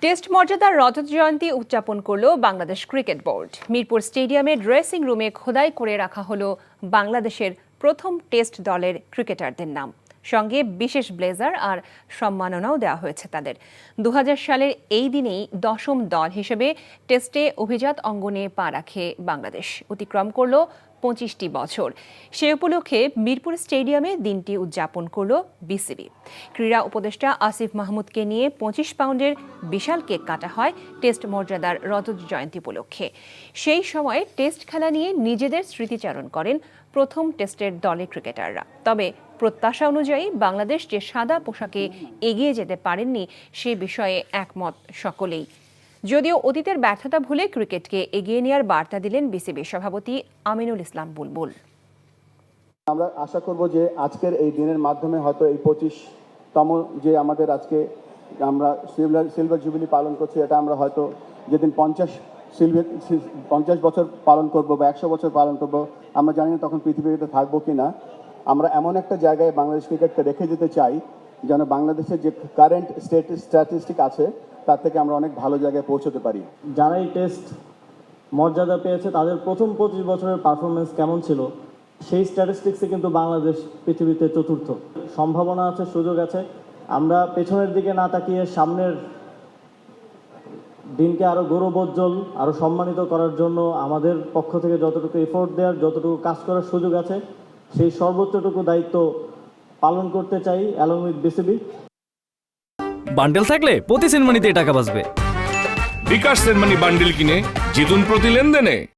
Test মর্যাদার রজত জয়ন্তী উদযাপন করল বাংলাদেশ ক্রিকেট বোর্ড। মিরপুর স্টেডিয়ামে ড্রেসিং রুমে খোদাই করে রাখা হলো বাংলাদেশের প্রথম টেস্ট দলের ক্রিকেটারদের নাম, সঙ্গে বিশেষ ব্লেজার আর সম্মাননাও দেওয়া হয়েছে তাদের। 2000 সালের এই দিনেই 10ম দল হিসেবে টেস্টে অভিজাত অঙ্গনে পা রাখে বাংলাদেশ। অতিক্রম করল 25টি বছর। সে উপলক্ষে মিরপুর স্টেডিয়ামে দিনটি উদযাপন করল বিসিবি। ক্রীড়া উপদেষ্টা আসিফ মাহমুদকে নিয়ে 25 পাউন্ডের বিশাল কেক কাটা হয় টেস্ট মর্যাদার রজত জয়ন্তী উপলক্ষে। সেই সময় টেস্ট খেলা নিয়ে নিজেদের স্মৃতিচারণ করেন প্রথম টেস্টের দলের ক্রিকেটাররা। তবে প্রত্যাশা অনুযায়ী বাংলাদেশ যে সাদা পোশাকে এগিয়ে যেতে পারেননি সে বিষয়ে একমত সকলেই। যদিও অতীতের ব্যর্থতা ভুলে ক্রিকেটকে এগিয়ে নেওয়ার বার্তা দিলেন বিসিবি সভাপতি আমিনুল ইসলাম বুলবুল। আমরা আশা করব যে আজকের এই দিনের মাধ্যমে হয়তো এই 25তম যে আমাদের আজকে আমরা সিলভার জুবিলি পালন করছি, এটা আমরা হয়তো যেদিন 50 বছর পালন করব বা 100 বছর পালন করব, আমরা জানি না তখন পৃথিবীতে থাকবো কি না। আমরা এমন একটা জায়গায় বাংলাদেশ ক্রিকেটকে রেখে যেতে চাই যেন বাংলাদেশের যে কারেন্ট স্ট্যাটিস্টিক আছে তার থেকে আমরা অনেক ভালো জায়গায় পৌঁছতে পারি। যারা এই টেস্ট মর্যাদা পেয়েছে তাদের প্রথম 25 বছরের পারফরমেন্স কেমন ছিল সেই স্ট্যাটিস্টিক্সে কিন্তু বাংলাদেশ পৃথিবীতে চতুর্থ। সম্ভাবনা আছে, সুযোগ আছে। আমরা পেছনের দিকে না তাকিয়ে সামনের দিনকে আরও গৌরবোজ্জ্বল, আরও সম্মানিত করার জন্য আমাদের পক্ষ থেকে যতটুকু এফোর্ট দেওয়ার, যতটুকু কাজ করার সুযোগ আছে সেই সর্বোচ্চটুকু দায়িত্ব পালন করতে চাই অ্যালং উইথ বিসিবি। বান্ডেল থাকলে প্রতি সেনমানিতে টাকা বাঁচবে। বিকাশ সেনমানি বান্ডেল কিনে জিতুন প্রতি লেনদেনে।